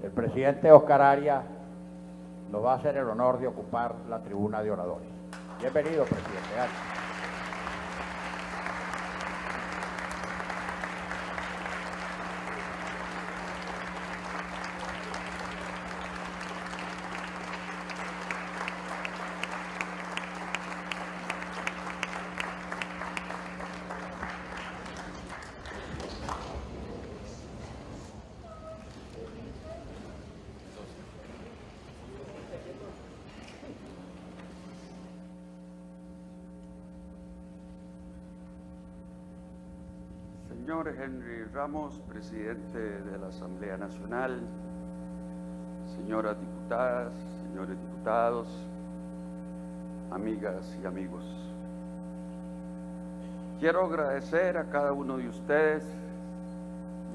El presidente Oscar Arias nos va a hacer el honor de ocupar la tribuna de oradores. Bienvenido, presidente Arias. Señor Henry Ramos, presidente de la Asamblea Nacional, señoras diputadas, señores diputados, amigas y amigos. Quiero agradecer a cada uno de ustedes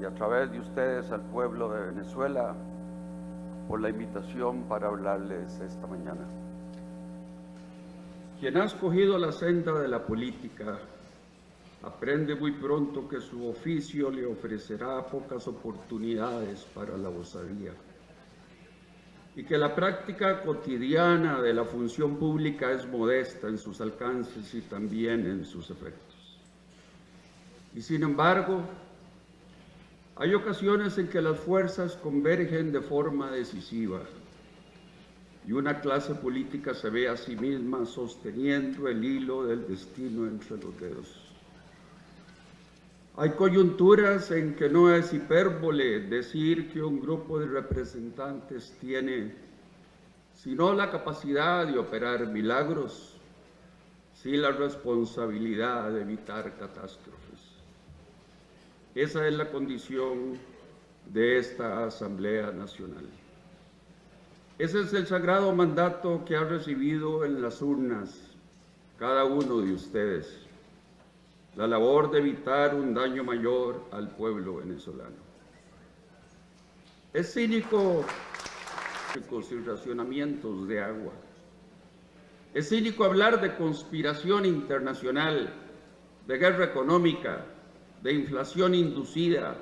y a través de ustedes al pueblo de Venezuela por la invitación para hablarles esta mañana. Quien ha escogido la senda de la política aprende muy pronto que su oficio le ofrecerá pocas oportunidades para la osadía y que la práctica cotidiana de la función pública es modesta en sus alcances y también en sus efectos. Y sin embargo, hay ocasiones en que las fuerzas convergen de forma decisiva y una clase política se ve a sí misma sosteniendo el hilo del destino entre los dedos. Hay coyunturas en que no es hipérbole decir que un grupo de representantes tiene, sino la capacidad de operar milagros, sí la responsabilidad de evitar catástrofes. Esa es la condición de esta Asamblea Nacional. Ese es el sagrado mandato que ha recibido en las urnas cada uno de ustedes. La labor de evitar un daño mayor al pueblo venezolano. Es cínico sin racionamientos de agua. Es cínico hablar de conspiración internacional, de guerra económica, de inflación inducida,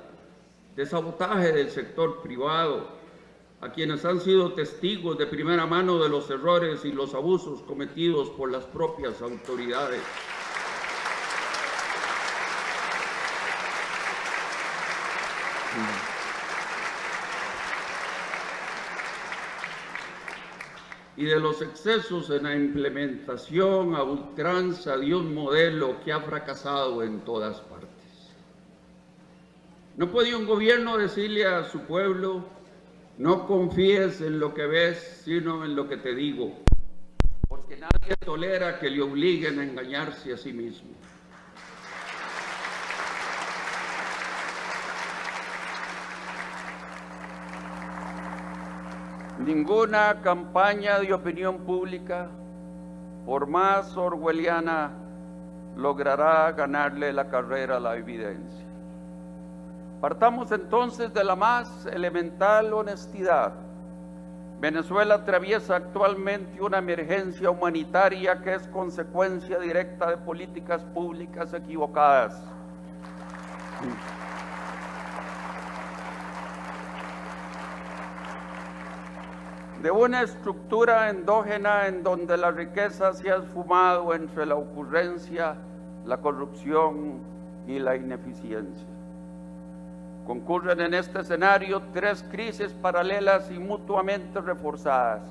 de sabotaje del sector privado, a quienes han sido testigos de primera mano de los errores y los abusos cometidos por las propias autoridades. Y de los excesos en la implementación a ultranza de un modelo que ha fracasado en todas partes. No puede un gobierno decirle a su pueblo: no confíes en lo que ves, sino en lo que te digo, porque nadie tolera que le obliguen a engañarse a sí mismo. Ninguna campaña de opinión pública, por más orwelliana, logrará ganarle la carrera a la evidencia. Partamos entonces de la más elemental honestidad. Venezuela atraviesa actualmente una emergencia humanitaria que es consecuencia directa de políticas públicas equivocadas. De una estructura endógena en donde la riqueza se ha esfumado entre la ocurrencia, la corrupción y la ineficiencia. Concurren en este escenario tres crisis paralelas y mutuamente reforzadas: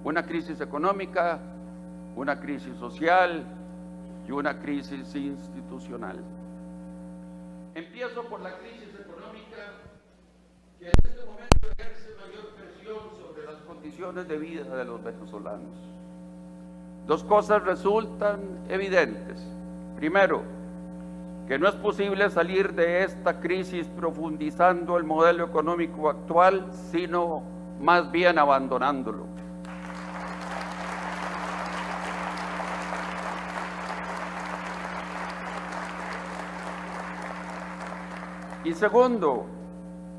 una crisis económica, una crisis social y una crisis institucional. Empiezo por la crisis económica, que en este momento ejerce mayor presión sobre las condiciones de vida de los venezolanos. Dos cosas resultan evidentes. Primero, que no es posible salir de esta crisis profundizando el modelo económico actual, sino más bien abandonándolo. Y segundo,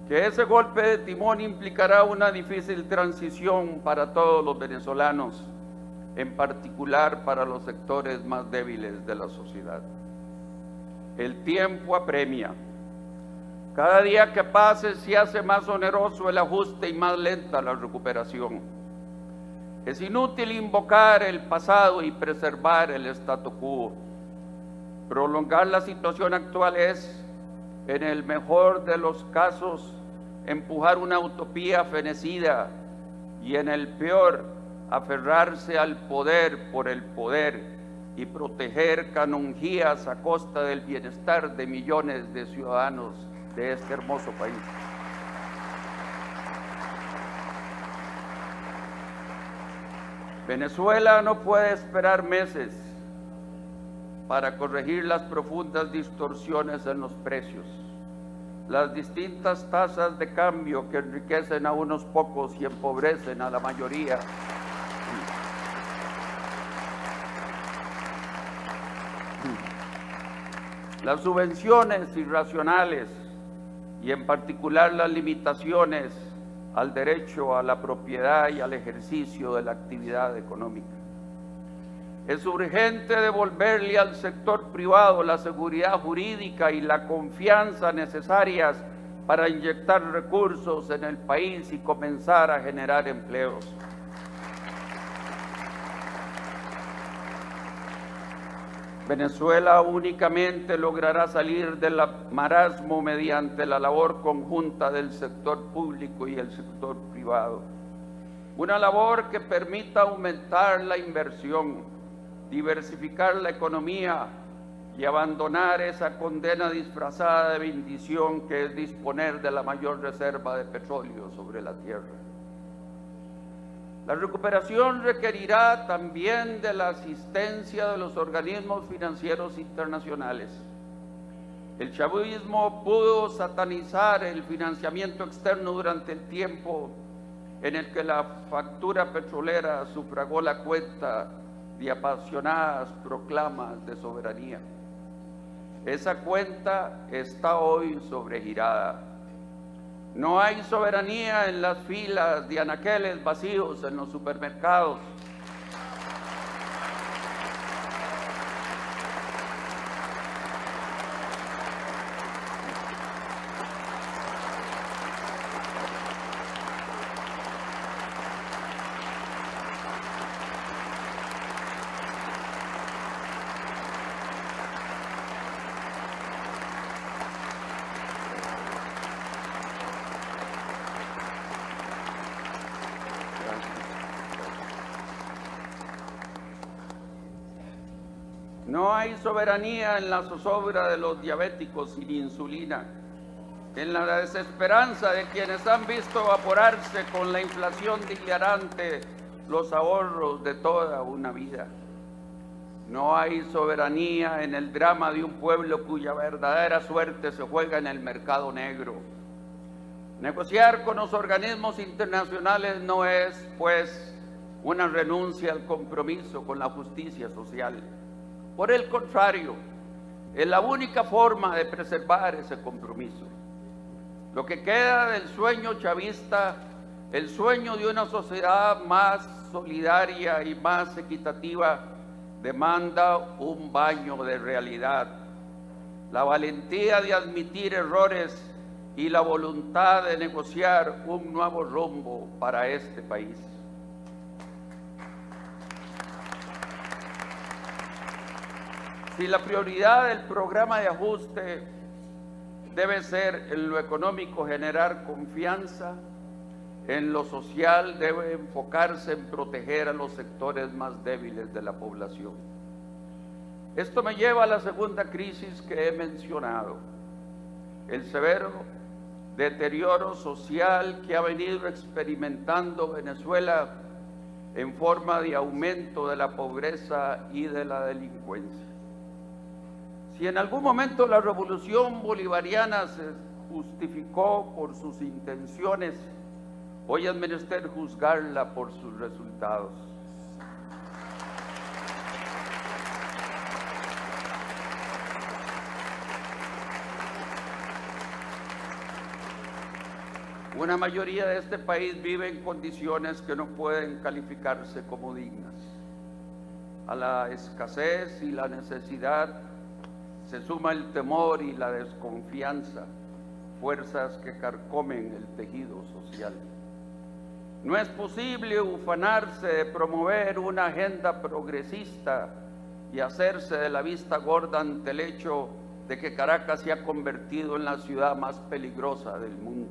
que ese golpe de timón implicará una difícil transición para todos los venezolanos, en particular para los sectores más débiles de la sociedad. El tiempo apremia. Cada día que pase se hace más oneroso el ajuste y más lenta la recuperación. Es inútil invocar el pasado y preservar el statu quo. Prolongar la situación actual es, en el mejor de los casos, empujar una utopía fenecida y en el peor, aferrarse al poder por el poder y proteger canonjías a costa del bienestar de millones de ciudadanos de este hermoso país. Venezuela no puede esperar meses para corregir las profundas distorsiones en los precios, las distintas tasas de cambio que enriquecen a unos pocos y empobrecen a la mayoría. Las subvenciones irracionales y en particular las limitaciones al derecho a la propiedad y al ejercicio de la actividad económica. Es urgente devolverle al sector privado la seguridad jurídica y la confianza necesarias para inyectar recursos en el país y comenzar a generar empleos. Venezuela únicamente logrará salir del marasmo mediante la labor conjunta del sector público y el sector privado. Una labor que permita aumentar la inversión, diversificar la economía y abandonar esa condena disfrazada de bendición que es disponer de la mayor reserva de petróleo sobre la tierra. La recuperación requerirá también de la asistencia de los organismos financieros internacionales. El chavismo pudo satanizar el financiamiento externo durante el tiempo en el que la factura petrolera sufragó la cuenta de apasionadas proclamas de soberanía. Esa cuenta está hoy sobregirada. No hay soberanía en las filas de anaqueles vacíos en los supermercados. No hay soberanía en la zozobra de los diabéticos sin insulina, en la desesperanza de quienes han visto evaporarse con la inflación dilirante los ahorros de toda una vida. No hay soberanía en el drama de un pueblo cuya verdadera suerte se juega en el mercado negro. Negociar con los organismos internacionales no es, pues, una renuncia al compromiso con la justicia social. Por el contrario, es la única forma de preservar ese compromiso. Lo que queda del sueño chavista, el sueño de una sociedad más solidaria y más equitativa, demanda un baño de realidad, la valentía de admitir errores y la voluntad de negociar un nuevo rumbo para este país. Si la prioridad del programa de ajuste debe ser en lo económico generar confianza, en lo social debe enfocarse en proteger a los sectores más débiles de la población. Esto me lleva a la segunda crisis que he mencionado, el severo deterioro social que ha venido experimentando Venezuela en forma de aumento de la pobreza y de la delincuencia. Si en algún momento la revolución bolivariana se justificó por sus intenciones, hoy es menester juzgarla por sus resultados. Una mayoría de este país vive en condiciones que no pueden calificarse como dignas. A la escasez y la necesidad se suma el temor y la desconfianza fuerzas que carcomen el tejido social. No es posible ufanarse de promover una agenda progresista y hacerse de la vista gorda ante el hecho de que Caracas se ha convertido en la ciudad más peligrosa del mundo.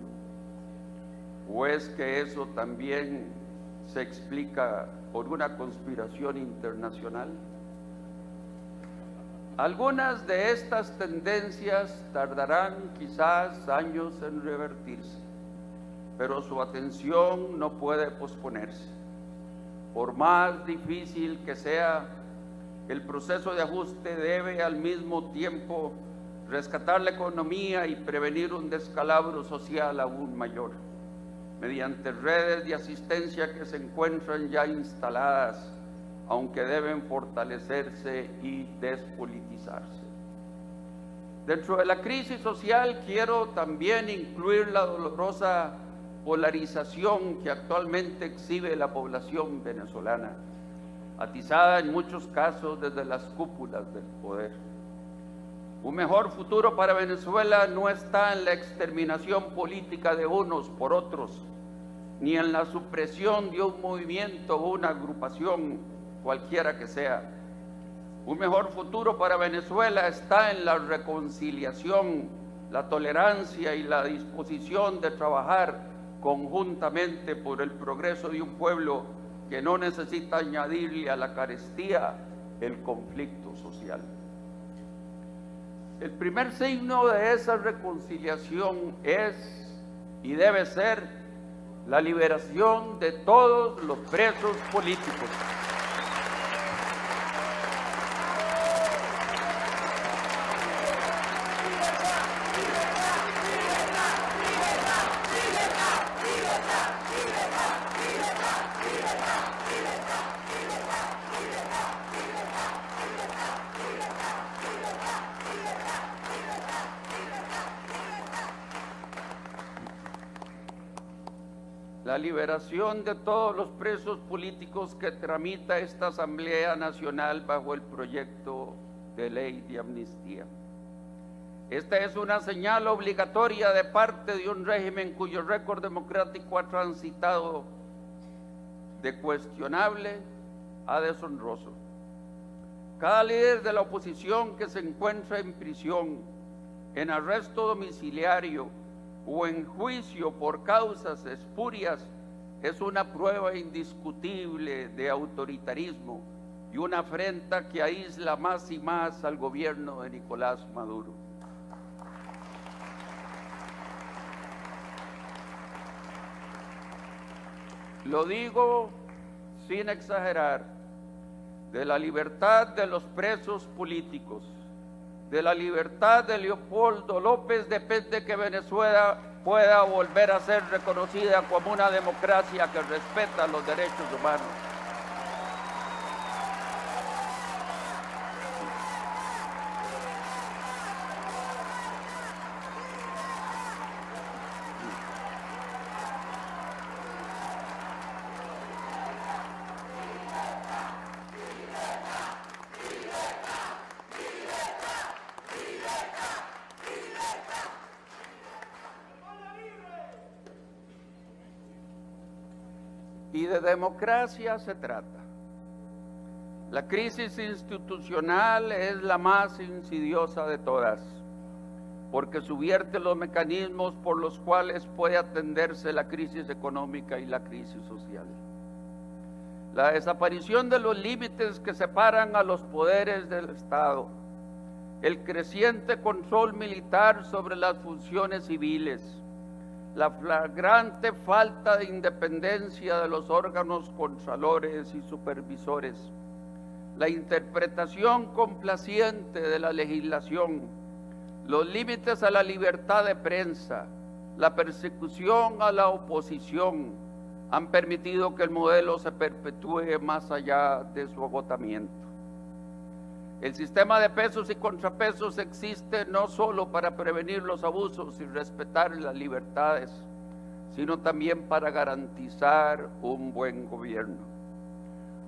¿O es que eso también se explica por una conspiración internacional? Algunas de estas tendencias tardarán quizás años en revertirse, pero su atención no puede posponerse. Por más difícil que sea, el proceso de ajuste debe al mismo tiempo rescatar la economía y prevenir un descalabro social aún mayor, mediante redes de asistencia que se encuentran ya instaladas, aunque deben fortalecerse y despolitizarse. Dentro de la crisis social quiero también incluir la dolorosa polarización que actualmente exhibe la población venezolana, atizada en muchos casos desde las cúpulas del poder. Un mejor futuro para Venezuela no está en la exterminación política de unos por otros, ni en la supresión de un movimiento o una agrupación, cualquiera que sea. Un mejor futuro para Venezuela está en la reconciliación, la tolerancia y la disposición de trabajar conjuntamente por el progreso de un pueblo que no necesita añadirle a la carestía el conflicto social. El primer signo de esa reconciliación es y debe ser la liberación de todos los presos políticos. La liberación de todos los presos políticos que tramita esta Asamblea Nacional bajo el proyecto de ley de amnistía. Esta es una señal obligatoria de parte de un régimen cuyo récord democrático ha transitado de cuestionable a deshonroso. Cada líder de la oposición que se encuentra en prisión, en arresto domiciliario o en juicio por causas espurias es una prueba indiscutible de autoritarismo y una afrenta que aísla más y más al gobierno de Nicolás Maduro. Lo digo sin exagerar, de la libertad de los presos políticos, de la libertad de Leopoldo López depende que Venezuela pueda volver a ser reconocida como una democracia que respeta los derechos humanos. Y de democracia se trata. La crisis institucional es la más insidiosa de todas, porque subvierte los mecanismos por los cuales puede atenderse la crisis económica y la crisis social. La desaparición de los límites que separan a los poderes del Estado, el creciente control militar sobre las funciones civiles, la flagrante falta de independencia de los órganos controladores y supervisores, la interpretación complaciente de la legislación, los límites a la libertad de prensa, la persecución a la oposición han permitido que el modelo se perpetúe más allá de su agotamiento. El sistema de pesos y contrapesos existe no solo para prevenir los abusos y respetar las libertades, sino también para garantizar un buen gobierno.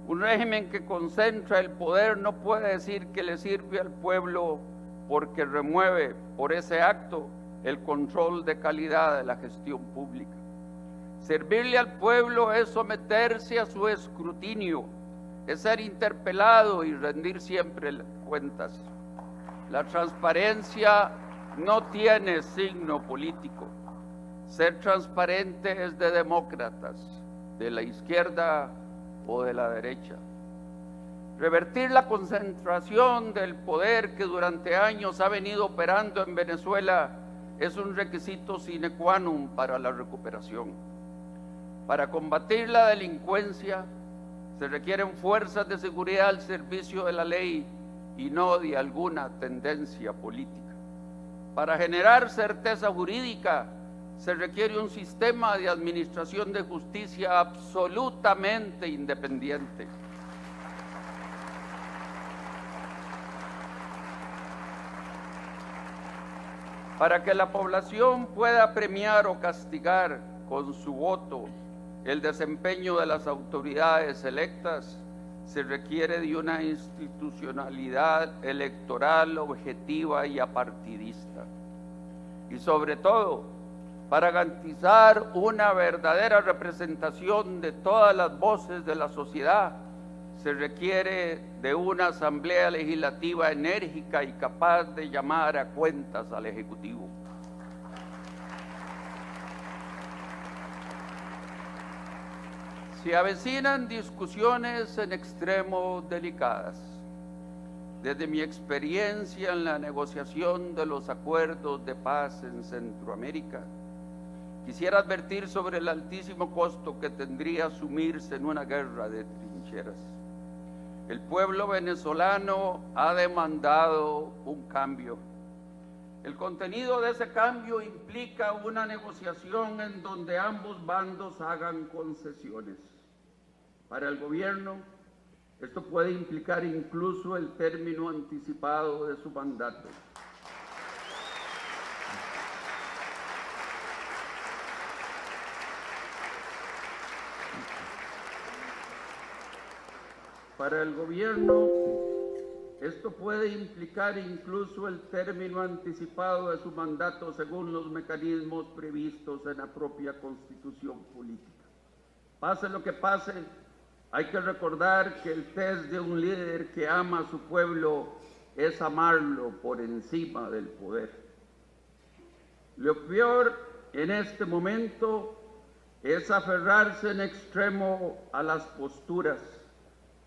Un régimen que concentra el poder no puede decir que le sirve al pueblo porque remueve por ese acto el control de calidad de la gestión pública. Servirle al pueblo es someterse a su escrutinio, es ser interpelado y rendir siempre cuentas. La transparencia no tiene signo político. Ser transparente es de demócratas, de la izquierda o de la derecha. Revertir la concentración del poder que durante años ha venido operando en Venezuela es un requisito sine qua non para la recuperación. Para combatir la delincuencia se requieren fuerzas de seguridad al servicio de la ley y no de alguna tendencia política. Para generar certeza jurídica se requiere un sistema de administración de justicia absolutamente independiente. Para que la población pueda premiar o castigar con su voto el desempeño de las autoridades electas, se requiere de una institucionalidad electoral objetiva y apartidista. Y sobre todo, para garantizar una verdadera representación de todas las voces de la sociedad, se requiere de una asamblea legislativa enérgica y capaz de llamar a cuentas al Ejecutivo. Se avecinan discusiones en extremo delicadas. Desde mi experiencia en la negociación de los acuerdos de paz en Centroamérica, quisiera advertir sobre el altísimo costo que tendría sumirse en una guerra de trincheras. El pueblo venezolano ha demandado un cambio. El contenido de ese cambio implica una negociación en donde ambos bandos hagan concesiones. Para el gobierno, esto puede implicar incluso el término anticipado de su mandato. Para el gobierno, esto puede implicar incluso el término anticipado de su mandato según los mecanismos previstos en la propia Constitución política. Pase lo que pase, hay que recordar que el test de un líder que ama a su pueblo es amarlo por encima del poder. Lo peor en este momento es aferrarse en extremo a las posturas,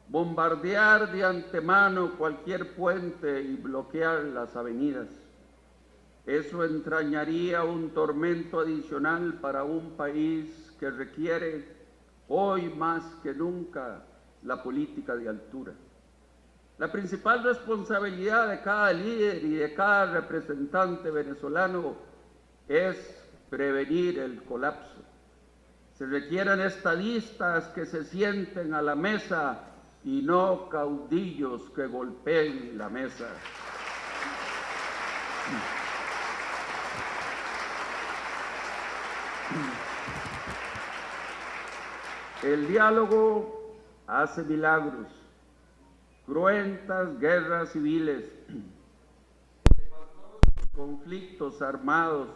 bombardear de antemano cualquier puente y bloquear las avenidas. Eso entrañaría un tormento adicional para un país que requiere hoy más que nunca la política de altura. La principal responsabilidad de cada líder y de cada representante venezolano es prevenir el colapso. Se requieren estadistas que se sienten a la mesa y no caudillos que golpeen la mesa. El diálogo hace milagros. Cruentas guerras civiles, conflictos armados,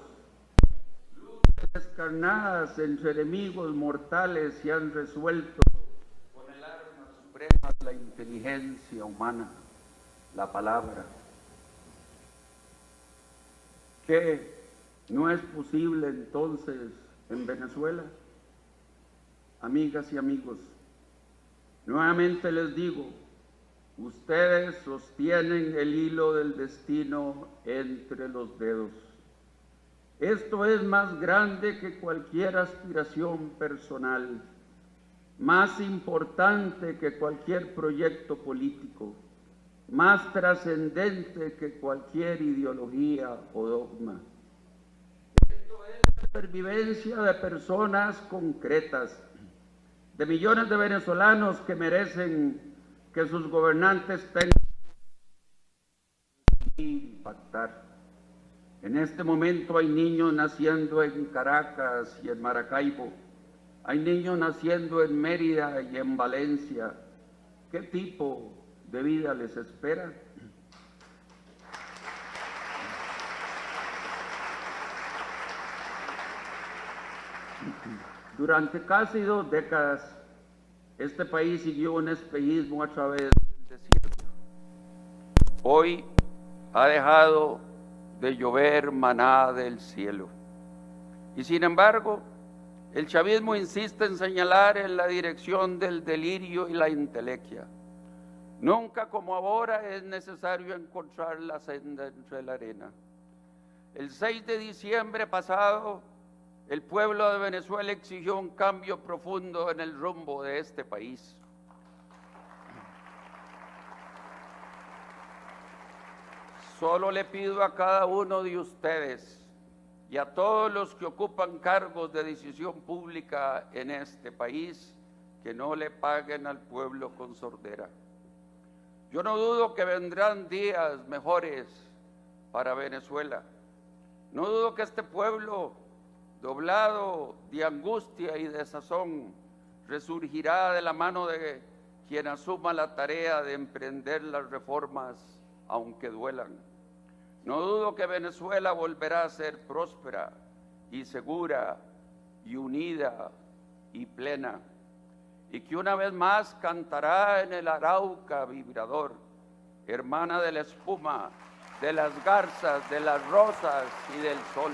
luchas descarnadas entre enemigos mortales se han resuelto con el arma suprema de la inteligencia humana, la palabra. ¿Qué no es posible entonces en Venezuela? Amigas y amigos, nuevamente les digo, ustedes sostienen el hilo del destino entre los dedos. Esto es más grande que cualquier aspiración personal, más importante que cualquier proyecto político, más trascendente que cualquier ideología o dogma. Esto es la supervivencia de personas concretas, de millones de venezolanos que merecen que sus gobernantes tengan que impactar. En este momento hay niños naciendo en Caracas y en Maracaibo, hay niños naciendo en Mérida y en Valencia. ¿Qué tipo de vida les espera? Durante casi 2 décadas, este país siguió un espejismo a través del desierto. Hoy ha dejado de llover maná del cielo. Y sin embargo, el chavismo insiste en señalar en la dirección del delirio y la entelequia. Nunca como ahora es necesario encontrar la senda entre la arena. El 6 de diciembre pasado, el pueblo de Venezuela exigió un cambio profundo en el rumbo de este país. Solo le pido a cada uno de ustedes y a todos los que ocupan cargos de decisión pública en este país que no le paguen al pueblo con sordera. Yo no dudo que vendrán días mejores para Venezuela. No dudo que este pueblo, doblado de angustia y desazón, resurgirá de la mano de quien asuma la tarea de emprender las reformas, aunque duelan. No dudo que Venezuela volverá a ser próspera y segura y unida y plena, y que una vez más cantará en el Arauca vibrador, hermana de la espuma, de las garzas, de las rosas y del sol.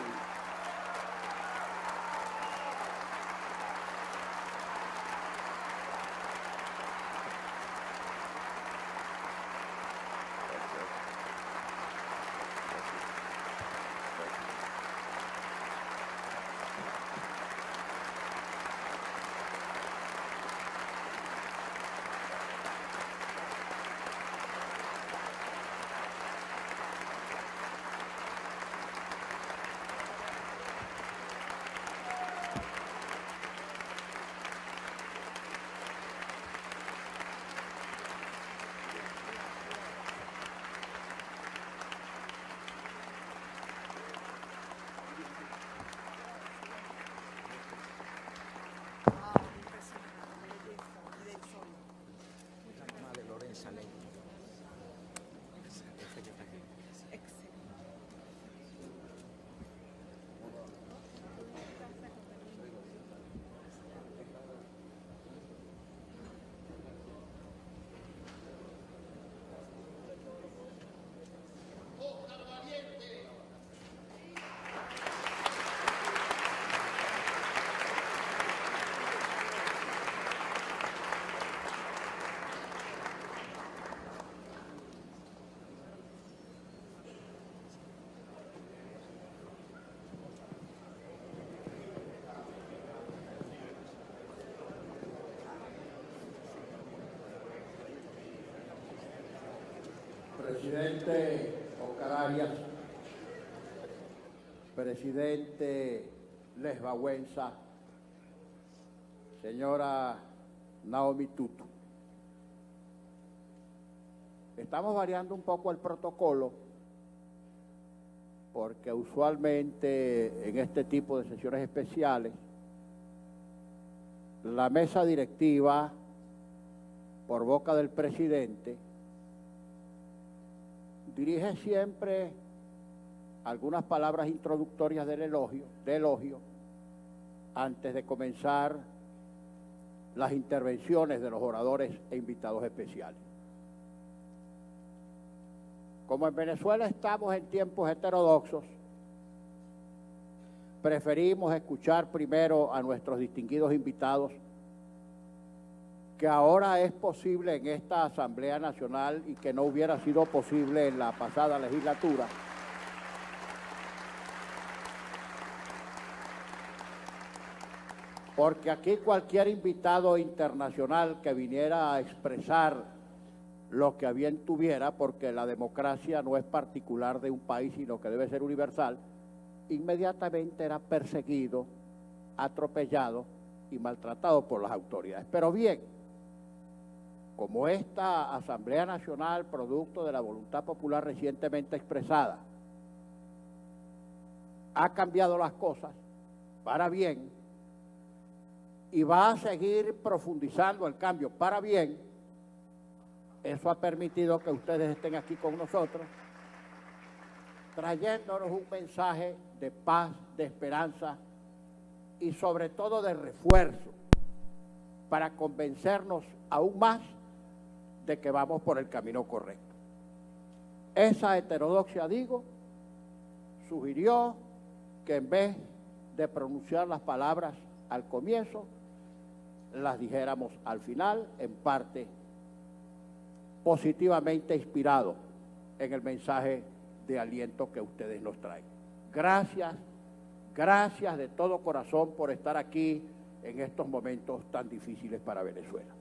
Presidente Oscar Arias, presidente Les Bawenza, señora Naomi Tutu. Estamos variando un poco el protocolo porque usualmente en este tipo de sesiones especiales la mesa directiva, por boca del presidente, dirige siempre algunas palabras introductorias de elogio antes de comenzar las intervenciones de los oradores e invitados especiales. Como en Venezuela estamos en tiempos heterodoxos, preferimos escuchar primero a nuestros distinguidos invitados, que ahora es posible en esta Asamblea Nacional y que no hubiera sido posible en la pasada legislatura. Porque aquí cualquier invitado internacional que viniera a expresar lo que a bien tuviera, porque la democracia no es particular de un país, sino que debe ser universal, inmediatamente era perseguido, atropellado y maltratado por las autoridades. Pero bien, como esta Asamblea Nacional, producto de la voluntad popular recientemente expresada, ha cambiado las cosas para bien y va a seguir profundizando el cambio para bien, eso ha permitido que ustedes estén aquí con nosotros, trayéndonos un mensaje de paz, de esperanza y sobre todo de refuerzo para convencernos aún más de que vamos por el camino correcto. Esa heterodoxia, digo, sugirió que en vez de pronunciar las palabras al comienzo, las dijéramos al final, en parte positivamente inspirado en el mensaje de aliento que ustedes nos traen. Gracias, gracias de todo corazón por estar aquí en estos momentos tan difíciles para Venezuela.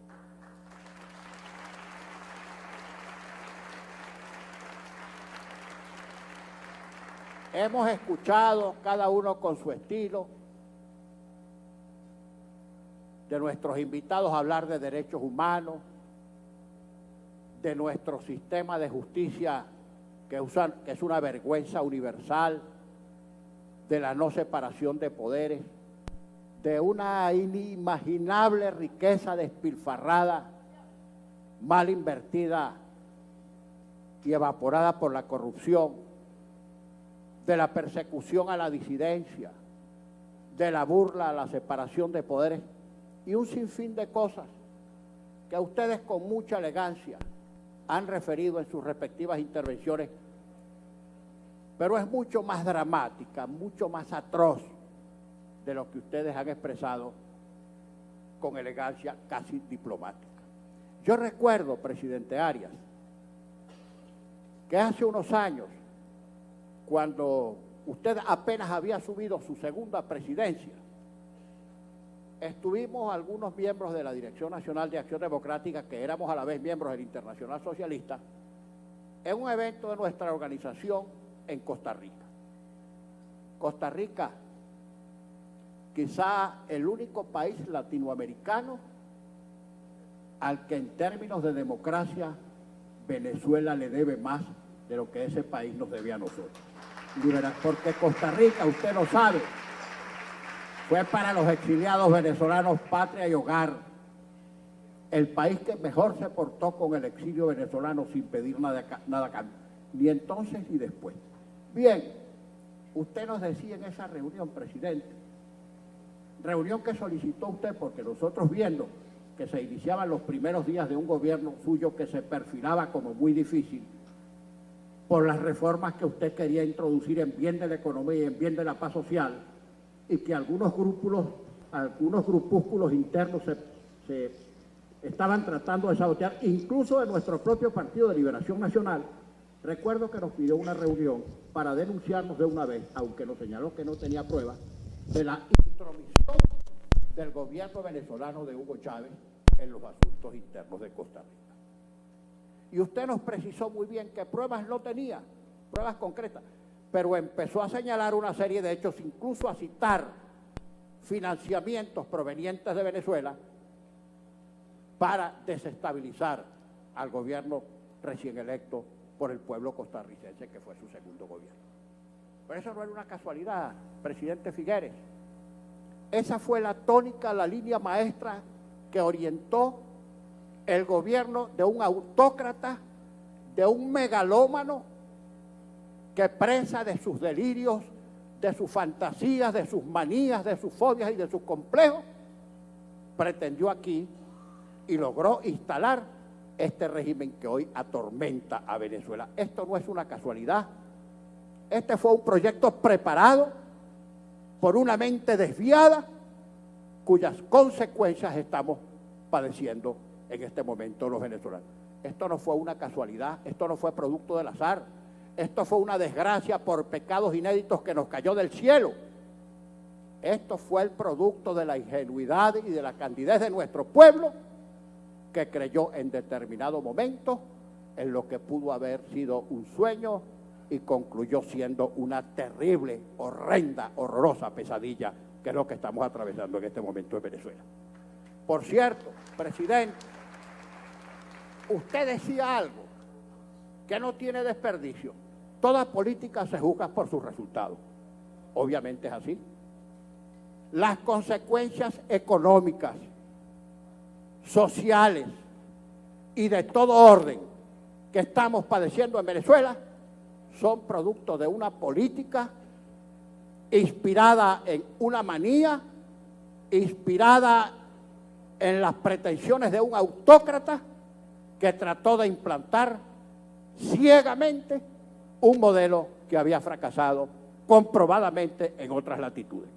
Hemos escuchado, cada uno con su estilo, de nuestros invitados hablar de derechos humanos, de nuestro sistema de justicia que es una vergüenza universal, de la no separación de poderes, de una inimaginable riqueza despilfarrada, mal invertida y evaporada por la corrupción, de la persecución a la disidencia, de la burla a la separación de poderes y un sinfín de cosas que ustedes con mucha elegancia han referido en sus respectivas intervenciones, pero es mucho más dramática, mucho más atroz de lo que ustedes han expresado con elegancia casi diplomática. Yo recuerdo, presidente Arias, que hace unos años, cuando usted apenas había asumido su segunda presidencia, estuvimos algunos miembros de la Dirección Nacional de Acción Democrática, que éramos a la vez miembros del Internacional Socialista, en un evento de nuestra organización en Costa Rica. Costa Rica, quizá el único país latinoamericano al que en términos de democracia Venezuela le debe más de lo que ese país nos debía a nosotros. Porque Costa Rica, usted lo sabe, fue para los exiliados venezolanos patria y hogar, el país que mejor se portó con el exilio venezolano sin pedir nada a cambio, ni entonces ni después. Bien, usted nos decía en esa reunión, presidente, reunión que solicitó usted porque nosotros, viendo que se iniciaban los primeros días de un gobierno suyo que se perfilaba como muy difícil, por las reformas que usted quería introducir en bien de la economía y en bien de la paz social, y que algunos grupúsculos internos se estaban tratando de sabotear, incluso de nuestro propio Partido de Liberación Nacional. Recuerdo que nos pidió una reunión para denunciarnos de una vez, aunque nos señaló que no tenía pruebas, de la intromisión del gobierno venezolano de Hugo Chávez en los asuntos internos de Costa Rica. Y usted nos precisó muy bien que pruebas no tenía, pruebas concretas, pero empezó a señalar una serie de hechos, incluso a citar financiamientos provenientes de Venezuela para desestabilizar al gobierno recién electo por el pueblo costarricense, que fue su segundo gobierno. Pero eso no era una casualidad, presidente Figueres. Esa fue la tónica, la línea maestra que orientó el gobierno de un autócrata, de un megalómano que, presa de sus delirios, de sus fantasías, de sus manías, de sus fobias y de sus complejos, pretendió aquí y logró instalar este régimen que hoy atormenta a Venezuela. Esto no es una casualidad. Este fue un proyecto preparado por una mente desviada cuyas consecuencias estamos padeciendo en este momento los venezolanos. Esto no fue una casualidad, esto no fue producto del azar, esto fue una desgracia por pecados inéditos que nos cayó del cielo. Esto fue el producto de la ingenuidad y de la candidez de nuestro pueblo, que creyó en determinado momento en lo que pudo haber sido un sueño y concluyó siendo una terrible, horrenda, horrorosa pesadilla, que es lo que estamos atravesando en este momento en Venezuela. Por cierto, presidente, usted decía algo que no tiene desperdicio. Toda política se juzga por sus resultados. Obviamente es así. Las consecuencias económicas, sociales y de todo orden que estamos padeciendo en Venezuela son producto de una política inspirada en una manía inspirada en las pretensiones de un autócrata que trató de implantar ciegamente un modelo que había fracasado comprobadamente en otras latitudes.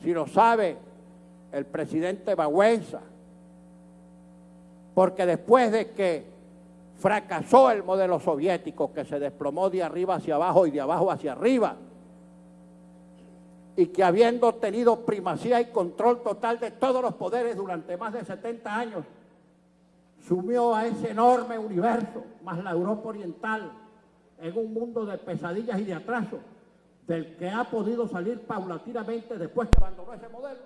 Si lo sabe el presidente Baguenza, porque después de que fracasó el modelo soviético, que se desplomó de arriba hacia abajo y de abajo hacia arriba, y que habiendo tenido primacía y control total de todos los poderes durante más de 70 años, sumió a ese enorme universo, más la Europa Oriental, en un mundo de pesadillas y de atraso, del que ha podido salir paulatinamente después que abandonó ese modelo.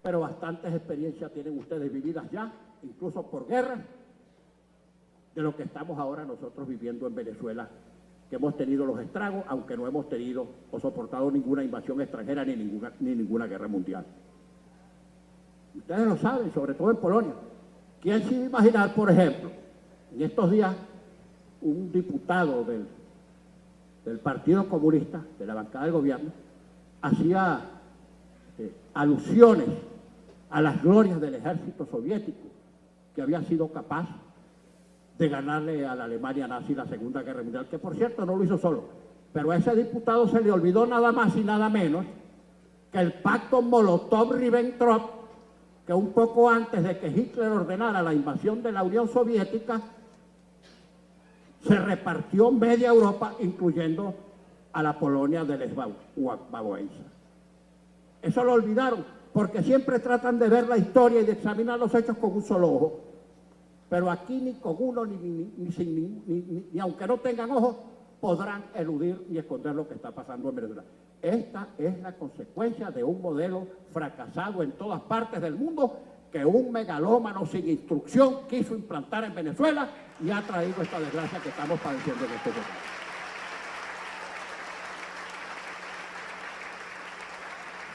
Pero bastantes experiencias tienen ustedes vividas ya, incluso por guerra, de lo que estamos ahora nosotros viviendo en Venezuela, que hemos tenido los estragos, aunque no hemos tenido o soportado ninguna invasión extranjera ni ninguna guerra mundial. Ustedes lo saben, sobre todo en Polonia. ¿Quién se iba a imaginar, por ejemplo, en estos días, un diputado del Partido Comunista, de la bancada del gobierno, hacía alusiones a las glorias del ejército soviético, que había sido capaz de ganarle a la Alemania nazi la Segunda Guerra Mundial, que por cierto no lo hizo solo, pero a ese diputado se le olvidó nada más y nada menos que el pacto Molotov-Ribbentrop, que un poco antes de que Hitler ordenara la invasión de la Unión Soviética, se repartió media Europa, incluyendo a la Polonia de Lech Wałęsa. Eso lo olvidaron, porque siempre tratan de ver la historia y de examinar los hechos con un solo ojo. Pero aquí ni con uno, ni aunque no tengan ojos, podrán eludir ni esconder lo que está pasando en Venezuela. Esta es la consecuencia de un modelo fracasado en todas partes del mundo que un megalómano sin instrucción quiso implantar en Venezuela y ha traído esta desgracia que estamos padeciendo en este momento.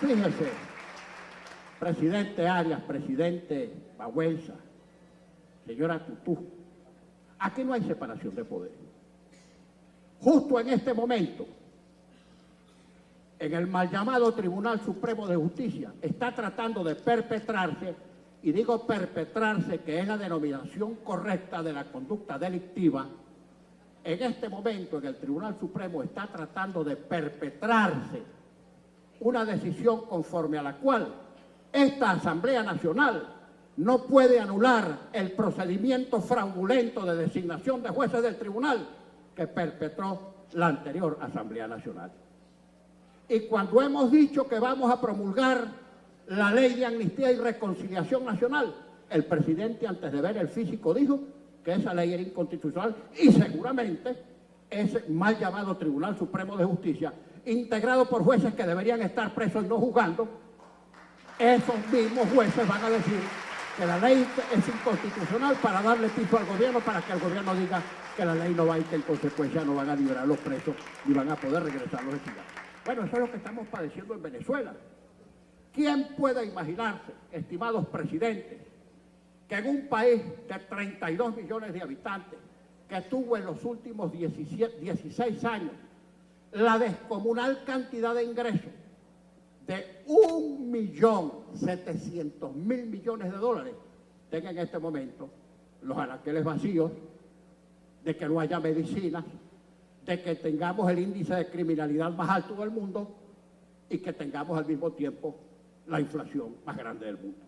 Fíjense, presidente Arias, presidente Baguenza, señora Tutú, aquí no hay separación de poderes. Justo en este momento, en el mal llamado Tribunal Supremo de Justicia, está tratando de perpetrarse, y digo perpetrarse, que es la denominación correcta de la conducta delictiva. En este momento, en el Tribunal Supremo, está tratando de perpetrarse una decisión conforme a la cual esta Asamblea Nacional no puede anular el procedimiento fraudulento de designación de jueces del tribunal que perpetró la anterior Asamblea Nacional. Y cuando hemos dicho que vamos a promulgar la Ley de Amnistía y Reconciliación Nacional, el presidente, antes de ver el físico, dijo que esa ley era inconstitucional y seguramente ese mal llamado Tribunal Supremo de Justicia, integrado por jueces que deberían estar presos y no juzgando, esos mismos jueces van a decir que la ley es inconstitucional para darle piso al gobierno, para que el gobierno diga que la ley no va y que en consecuencia no van a liberar los presos ni van a poder regresar los exiliados. Bueno, eso es lo que estamos padeciendo en Venezuela. ¿Quién puede imaginarse, estimados presidentes, que en un país de 32 millones de habitantes, que tuvo en los últimos 16 años la descomunal cantidad de ingresos de 1.700.000 millones de dólares, tenga en este momento los anaqueles vacíos, de que no haya medicinas, de que tengamos el índice de criminalidad más alto del mundo y que tengamos al mismo tiempo la inflación más grande del mundo?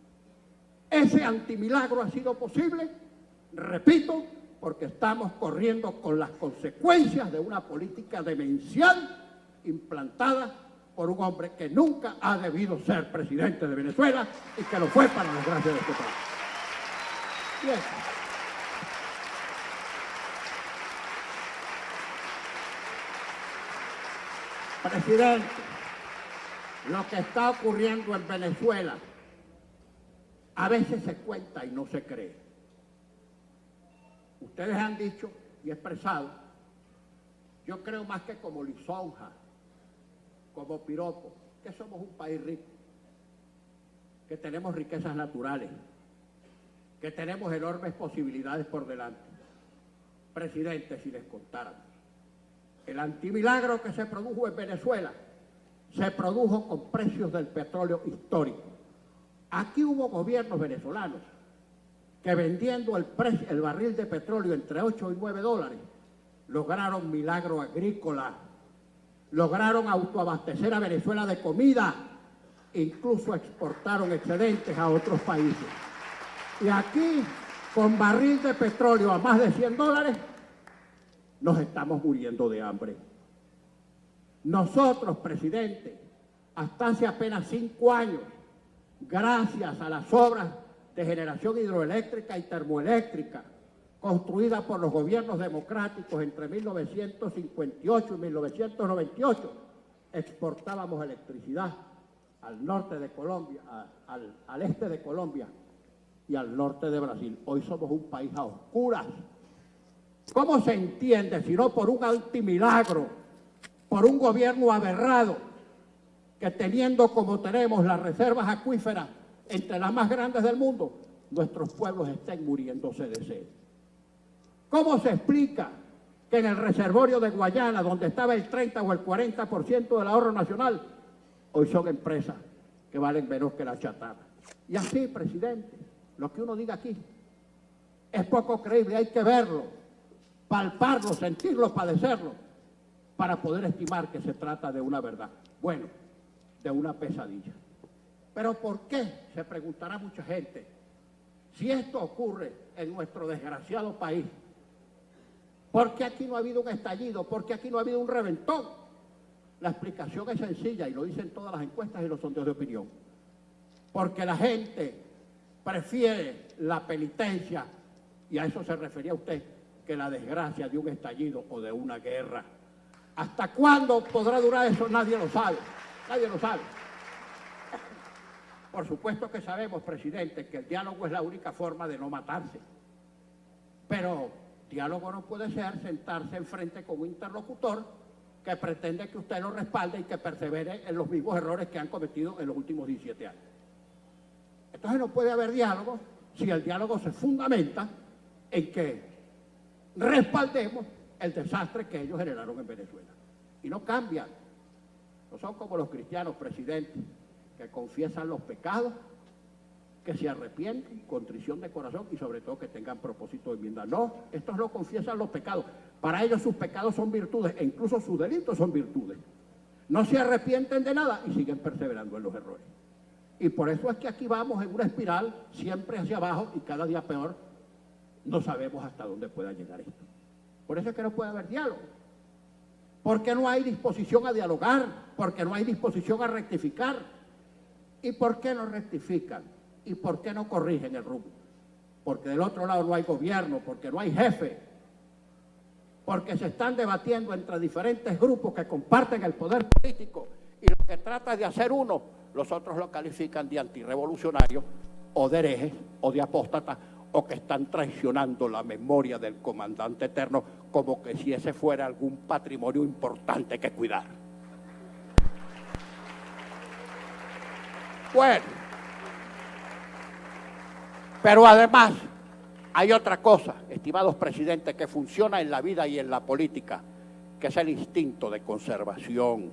Ese antimilagro ha sido posible, repito, porque estamos corriendo con las consecuencias de una política demencial implantada por un hombre que nunca ha debido ser presidente de Venezuela y que lo fue para la desgracia de este país. Bien. Presidente, lo que está ocurriendo en Venezuela a veces se cuenta y no se cree. Ustedes han dicho y expresado, yo creo más que como lisonja, como piropo, que somos un país rico, que tenemos riquezas naturales, que tenemos enormes posibilidades por delante. Presidente, si les contáramos, el antimilagro que se produjo en Venezuela se produjo con precios del petróleo históricos. Aquí hubo gobiernos venezolanos que vendiendo el barril de petróleo entre 8 y 9 dólares, lograron milagro agrícola, lograron autoabastecer a Venezuela de comida, incluso exportaron excedentes a otros países. Y aquí, con barril de petróleo a más de 100 dólares, nos estamos muriendo de hambre. Nosotros, presidente, hasta hace apenas 5 años, gracias a las obras de generación hidroeléctrica y termoeléctrica construidas por los gobiernos democráticos entre 1958 y 1998, exportábamos electricidad al norte de Colombia, al este de Colombia y al norte de Brasil. Hoy somos un país a oscuras. ¿Cómo se entiende si no por un antimilagro, por un gobierno aberrado, que teniendo como tenemos las reservas acuíferas entre las más grandes del mundo, nuestros pueblos estén muriéndose de sed? ¿Cómo se explica que en el reservorio de Guayana, donde estaba el 30 o el 40% del ahorro nacional, hoy son empresas que valen menos que la chatarra? Y así, presidente, lo que uno diga aquí es poco creíble, hay que verlo, palparlo, sentirlo, padecerlo, para poder estimar que se trata de una verdad. Bueno, de una pesadilla. ¿Pero por qué? Se preguntará mucha gente. Si esto ocurre en nuestro desgraciado país, ¿por qué aquí no ha habido un estallido? ¿Por qué aquí no ha habido un reventón? La explicación es sencilla y lo dicen todas las encuestas y los sondeos de opinión. Porque la gente prefiere la penitencia, y a eso se refería usted, que la desgracia de un estallido o de una guerra. ¿Hasta cuándo podrá durar eso? Nadie lo sabe. Nadie lo sabe. Por supuesto que sabemos, presidente, que el diálogo es la única forma de no matarse. Pero diálogo no puede ser sentarse enfrente con un interlocutor que pretende que usted lo respalde y que persevere en los mismos errores que han cometido en los últimos 17 años. Entonces no puede haber diálogo si el diálogo se fundamenta en que respaldemos el desastre que ellos generaron en Venezuela. Y no cambian. No son como los cristianos, presidente, que confiesan los pecados, que se arrepienten, contrición de corazón y sobre todo que tengan propósito de enmienda. No, estos no confiesan los pecados. Para ellos sus pecados son virtudes e incluso sus delitos son virtudes. No se arrepienten de nada y siguen perseverando en los errores. Y por eso es que aquí vamos en una espiral siempre hacia abajo y cada día peor. No sabemos hasta dónde pueda llegar esto. Por eso es que no puede haber diálogo. Porque no hay disposición a dialogar, porque no hay disposición a rectificar. ¿Y por qué no rectifican? ¿Y por qué no corrigen el rumbo? Porque del otro lado no hay gobierno, porque no hay jefe, porque se están debatiendo entre diferentes grupos que comparten el poder político y lo que trata de hacer uno, los otros lo califican de antirrevolucionario o de herejes o de apóstatas o que están traicionando la memoria del comandante eterno como que si ese fuera algún patrimonio importante que cuidar. Bueno, pero además hay otra cosa, estimados presidentes, que funciona en la vida y en la política, que es el instinto de conservación.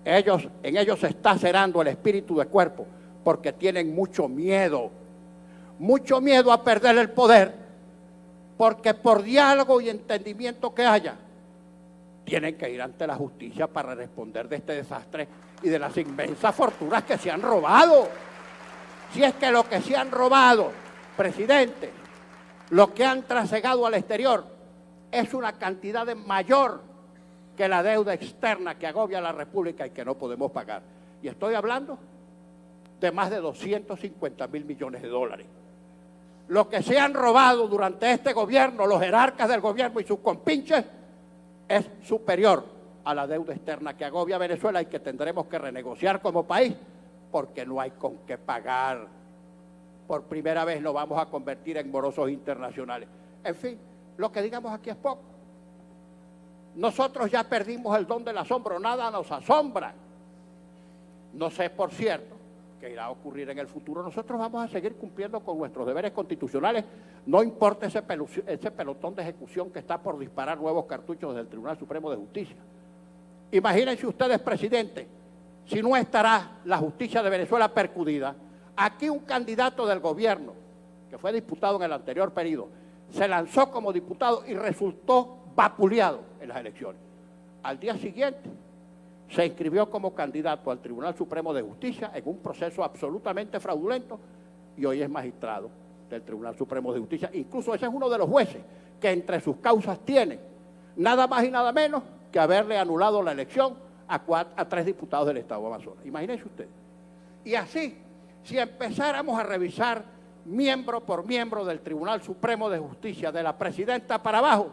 En ellos se está cerrando el espíritu de cuerpo porque tienen mucho miedo a perder el poder, porque por diálogo y entendimiento que haya, tienen que ir ante la justicia para responder de este desastre y de las inmensas fortunas que se han robado. Si es que lo que se han robado, presidente, lo que han trasegado al exterior, es una cantidad mayor que la deuda externa que agobia a la República y que no podemos pagar. Y estoy hablando de más de 250.000 millones de dólares. Lo que se han robado durante este gobierno, los jerarcas del gobierno y sus compinches, es superior a la deuda externa que agobia a Venezuela y que tendremos que renegociar como país porque no hay con qué pagar. Por primera vez nos vamos a convertir en morosos internacionales. En fin, lo que digamos aquí es poco. Nosotros ya perdimos el don del asombro, nada nos asombra. No sé, por cierto, qué irá a ocurrir en el futuro. Nosotros vamos a seguir cumpliendo con nuestros deberes constitucionales, no importa ese pelotón de ejecución que está por disparar nuevos cartuchos desde el Tribunal Supremo de Justicia. Imagínense ustedes, presidente, si no estará la justicia de Venezuela percudida, Aquí un candidato del gobierno, que fue diputado en el anterior periodo, se lanzó como diputado y resultó vapuleado en las elecciones. Al día siguiente se inscribió como candidato al Tribunal Supremo de Justicia en un proceso absolutamente fraudulento y hoy es magistrado del Tribunal Supremo de Justicia. Incluso ese es uno de los jueces que entre sus causas tiene nada más y nada menos que haberle anulado la elección a 3 diputados del Estado de Amazonas. Imagínense ustedes. Y así, si empezáramos a revisar miembro por miembro del Tribunal Supremo de Justicia, de la presidenta para abajo,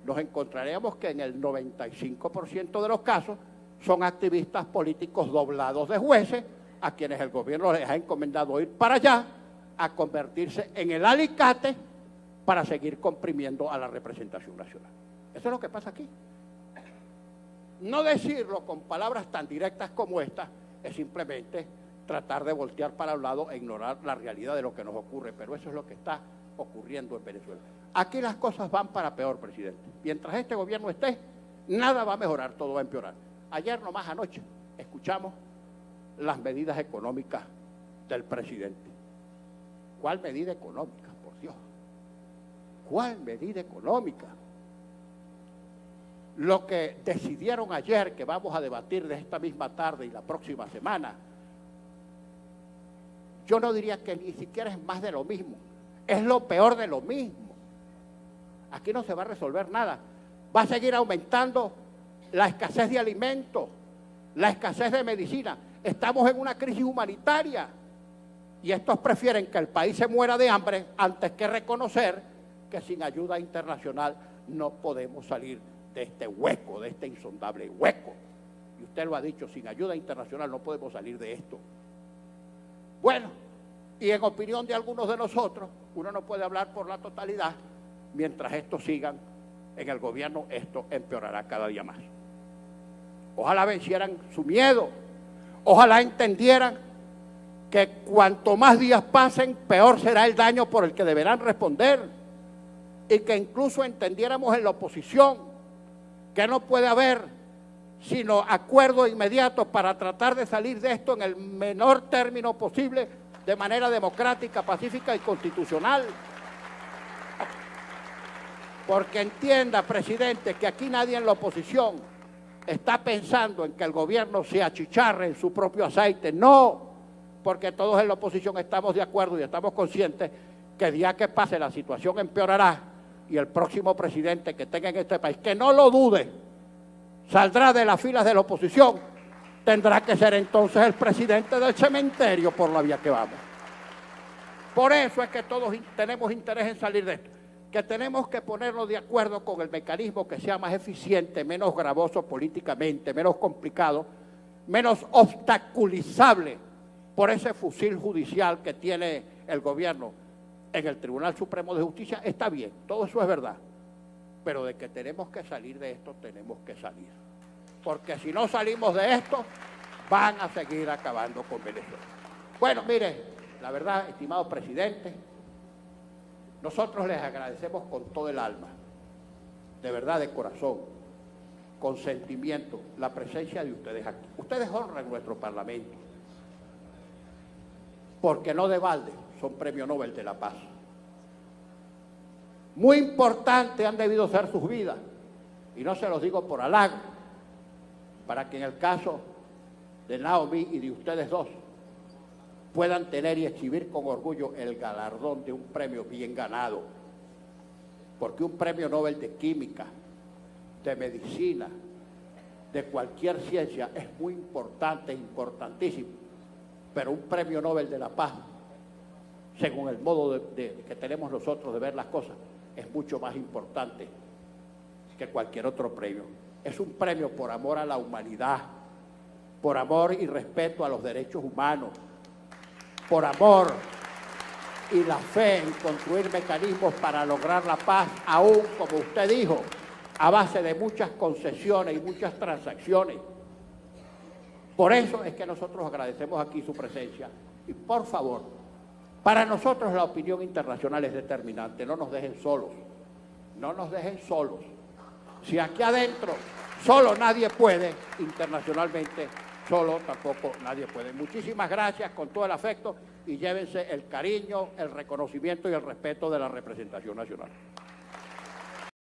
nos encontraríamos que en el 95% de los casos son activistas políticos doblados de jueces a quienes el gobierno les ha encomendado ir para allá a convertirse en el alicate para seguir comprimiendo a la representación nacional. Eso es lo que pasa aquí. No decirlo con palabras tan directas como esta es simplemente tratar de voltear para un lado e ignorar la realidad de lo que nos ocurre, pero eso es lo que está ocurriendo en Venezuela. Aquí las cosas van para peor, presidente. Mientras este gobierno esté, nada va a mejorar, todo va a empeorar. Ayer nomás anoche escuchamos las medidas económicas del presidente. ¿Cuál medida económica, por Dios? ¿Cuál medida económica? Lo que decidieron ayer, que vamos a debatir de esta misma tarde y la próxima semana, yo no diría que ni siquiera es más de lo mismo, es lo peor de lo mismo. Aquí no se va a resolver nada. Va a seguir aumentando la escasez de alimentos, la escasez de medicina. Estamos en una crisis humanitaria y estos prefieren que el país se muera de hambre antes que reconocer que sin ayuda internacional no podemos salir de este hueco, de este insondable hueco. Y usted lo ha dicho, sin ayuda internacional no podemos salir de esto. Bueno, y en opinión de algunos de nosotros, uno no puede hablar por la totalidad, mientras estos sigan en el gobierno, esto empeorará cada día más. Ojalá vencieran su miedo, ojalá entendieran que cuanto más días pasen, peor será el daño por el que deberán responder, y que incluso entendiéramos en la oposición que no puede haber sino acuerdo inmediato para tratar de salir de esto en el menor término posible, de manera democrática, pacífica y constitucional. Porque entienda, presidente, que aquí nadie en la oposición está pensando en que el gobierno se achicharre en su propio aceite. No, porque todos en la oposición estamos de acuerdo y estamos conscientes que el día que pase la situación empeorará y el próximo presidente que tenga en este país, que no lo dude, saldrá de las filas de la oposición, tendrá que ser entonces el presidente del cementerio por la vía que vamos. Por eso es que todos tenemos interés en salir de esto, que tenemos que ponernos de acuerdo con el mecanismo que sea más eficiente, menos gravoso políticamente, menos complicado, menos obstaculizable por ese fusil judicial que tiene el gobierno en el Tribunal Supremo de Justicia. Está bien, todo eso es verdad. Pero de que tenemos que salir de esto, tenemos que salir. Porque si no salimos de esto, van a seguir acabando con Venezuela. Bueno, mire, la verdad, estimado presidente, nosotros les agradecemos con todo el alma, de verdad, de corazón, con sentimiento, la presencia de ustedes aquí. Ustedes honran nuestro Parlamento, porque no de balde son Premio Nobel de la Paz. Muy importante han debido ser sus vidas, y no se los digo por halago, para que en el caso de Naomi y de ustedes dos puedan tener y exhibir con orgullo el galardón de un premio bien ganado, porque un premio Nobel de Química, de Medicina, de cualquier ciencia es muy importante, importantísimo, pero un premio Nobel de la Paz, según el modo que tenemos nosotros de ver las cosas, es mucho más importante que cualquier otro premio. Es un premio por amor a la humanidad, por amor y respeto a los derechos humanos, por amor y la fe en construir mecanismos para lograr la paz, aún, como usted dijo, a base de muchas concesiones y muchas transacciones. Por eso es que nosotros agradecemos aquí su presencia. Y por favor, para nosotros la opinión internacional es determinante. No nos dejen solos. No nos dejen solos. Si aquí adentro solo nadie puede, internacionalmente solo tampoco nadie puede. Muchísimas gracias, con todo el afecto, y llévense el cariño, el reconocimiento y el respeto de la representación nacional.